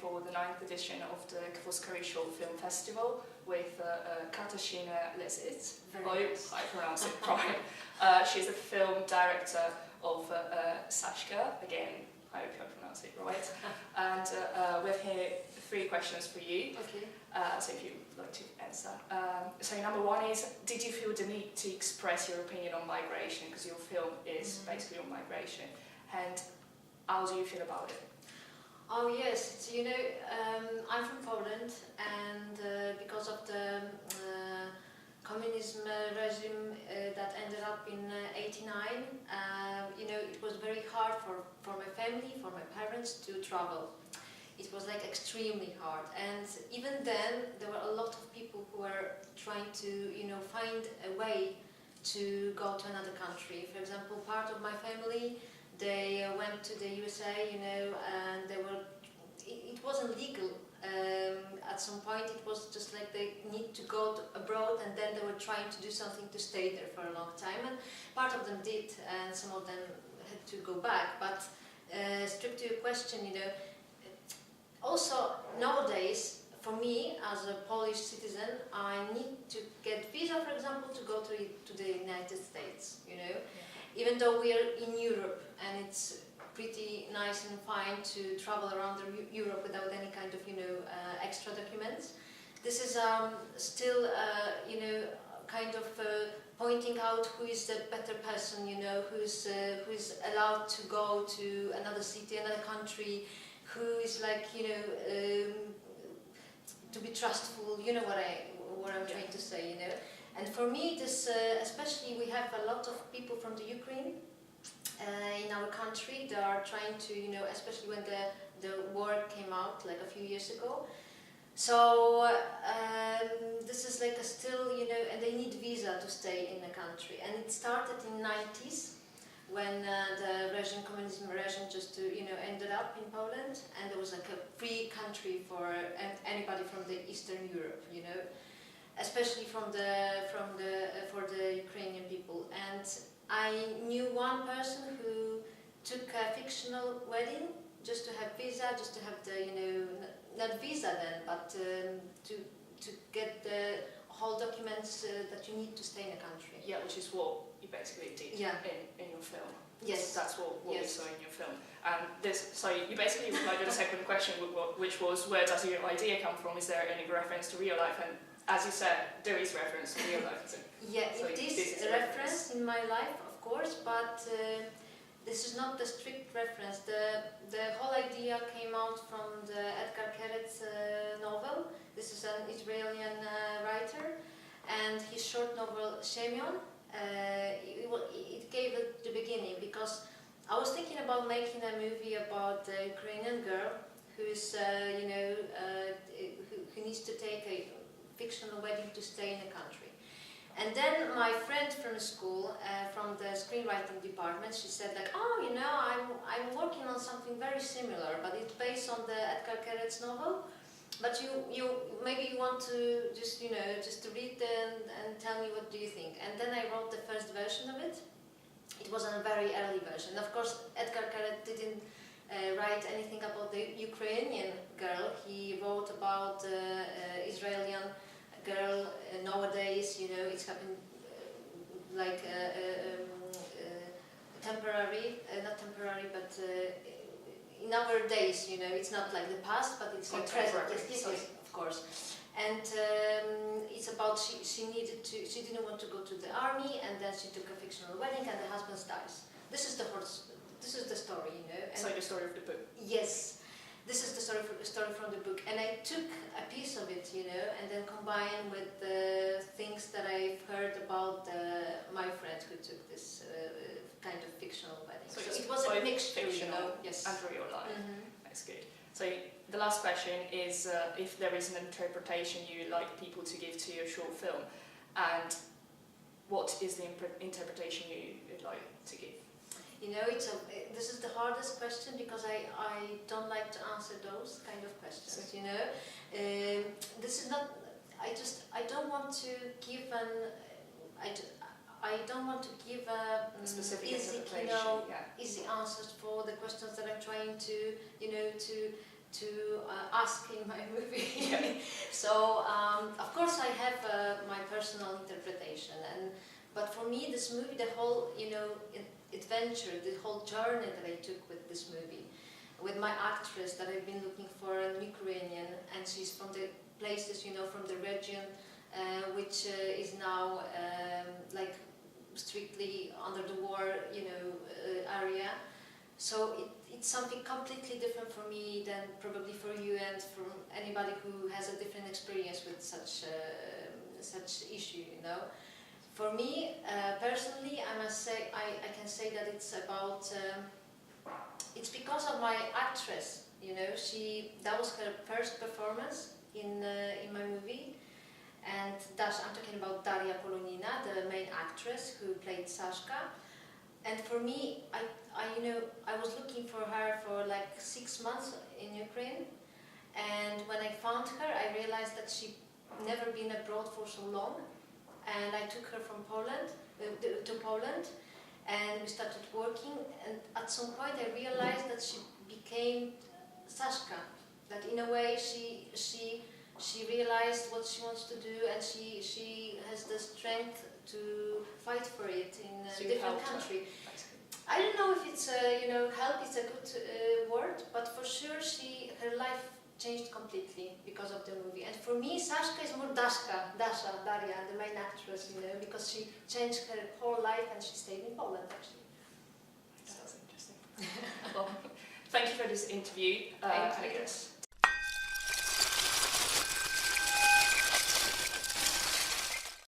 for the 9th edition of the Foscari Short Film Festival with Katarzyna Lesisz. I hope I pronounce it right. She's a film director of Sashka. Again, I hope I pronounce it right. And we have here 3 questions for you. Okay. So if you'd like to answer. So number 1 is, did you feel the need to express your opinion on migration? Because your film is basically on migration. And how do you feel about it? Oh yes, you know, I'm from Poland, and because of the communism regime that ended up in '89, you know, it was very hard for my family, for my parents to travel. It was like extremely hard, and even then there were a lot of people who were trying to, you know, find a way to go to another country. For example, part of my family, they went to the USA, you know, and it wasn't legal. At some point it was just like they need to go abroad, and then they were trying to do something to stay there for a long time, and part of them did, and some of them had to go back. But strict to your question, you know, also nowadays, for me as a Polish citizen, I need to get visa, for example, to go to the United States, you know. Even though we are in Europe, and it's pretty nice and fine to travel around Europe without any kind of, you know, extra documents, this is still, you know, kind of pointing out who is the better person, you know, who's allowed to go to another city, another country, who is like, you know, to be trustful. You know what I'm trying to say, you know. And for me, this, especially we have a lot of people from the Ukraine in our country that are trying to, you know, especially when the war came out like a few years ago. So this is like a still, you know, and they need visa to stay in the country. And it started in '90s when the regime, communism regime, just, you know, ended up in Poland, and there was like a free country for anybody from the Eastern Europe, you know. Especially for the Ukrainian people. And I knew one person who took a fictional wedding just to have visa, just to have the, you know, not visa then, but to get the whole documents that you need to stay in the country. Yeah, which is what you basically did in your film. Yes. That's what we saw in your film. And so you basically replied to the second question, which was, where does your idea come from? Is there any reference to real life? And as you said, there is reference to real life. Yeah, so it is a reference in my life, of course, but this is not the strict reference. The whole idea came out from the Edgar Keret's novel. This is an Israeli writer, and his short novel Shemyon, it gave it the beginning, because I was thinking about making a movie about a Ukrainian girl who's, you know, who needs to take a fictional wedding to stay in the country. And then my friend from school, from the screenwriting department, she said like, oh, you know, I'm working on something very similar, but it's based on the Edgar Keret's novel. But maybe you want to just, you know, just to read and tell me what do you think. And then I wrote the first version of it. It was a very early version. Of course, Edgar Keret didn't write anything about the Ukrainian girl. He wrote about Israeli girl nowadays. You know, it's happened like temporary, not temporary, but in our days. You know, it's not like the past, but it's like present. Yes, of course. And it's about she didn't want to go to the army, and then she took a fictional wedding, and the husband dies. This is the story, you know. It's like the story of the book. Yes, this is the story from the book, and I took a piece of it, you know, and then combined with the things that I've heard about my friend who took this kind of fictional wedding. So it was a mixture, you know. Yes. And real life. That's good. So the last question is if there is an interpretation you like people to give to your short film, and what is the interpretation you'd like to give? You know, this is the hardest question, because I don't like to answer those kind of questions. You know, this is not. I don't want to give I don't want to give a specific easy, you know, easy answers for the questions that I'm trying to, you know, to ask in my movie. So of course I have my personal interpretation, but for me this movie, the whole adventure, the whole journey that I took with this movie, with my actress that I've been looking for, an Ukrainian, and she's from the places, from the region, which is now like strictly under the war, area. So it's something completely different for me than probably for you and from anybody who has a different experience with such issue, For me, personally, I must say, I can say that it's about, it's because of my actress, that was her first performance in my movie. And I'm talking about Daria Polonina, the main actress who played Sashka. And for me, I was looking for her for like 6 months in Ukraine. And when I found her, I realized that she'd never been abroad for so long. And I took her from Poland to Poland, and we started working. And at some point, I realized that she became Sashka. That in a way, she realized what she wants to do, and she has the strength to fight for it in a different country. I don't know if it's help is a good word, but for sure her life changed completely because of the movie. And for me, Sashka is more Dasha, Daria, the main actress, because she changed her whole life and she stayed in Poland actually. That's interesting. Well, thank you for this interview. Thank you. I guess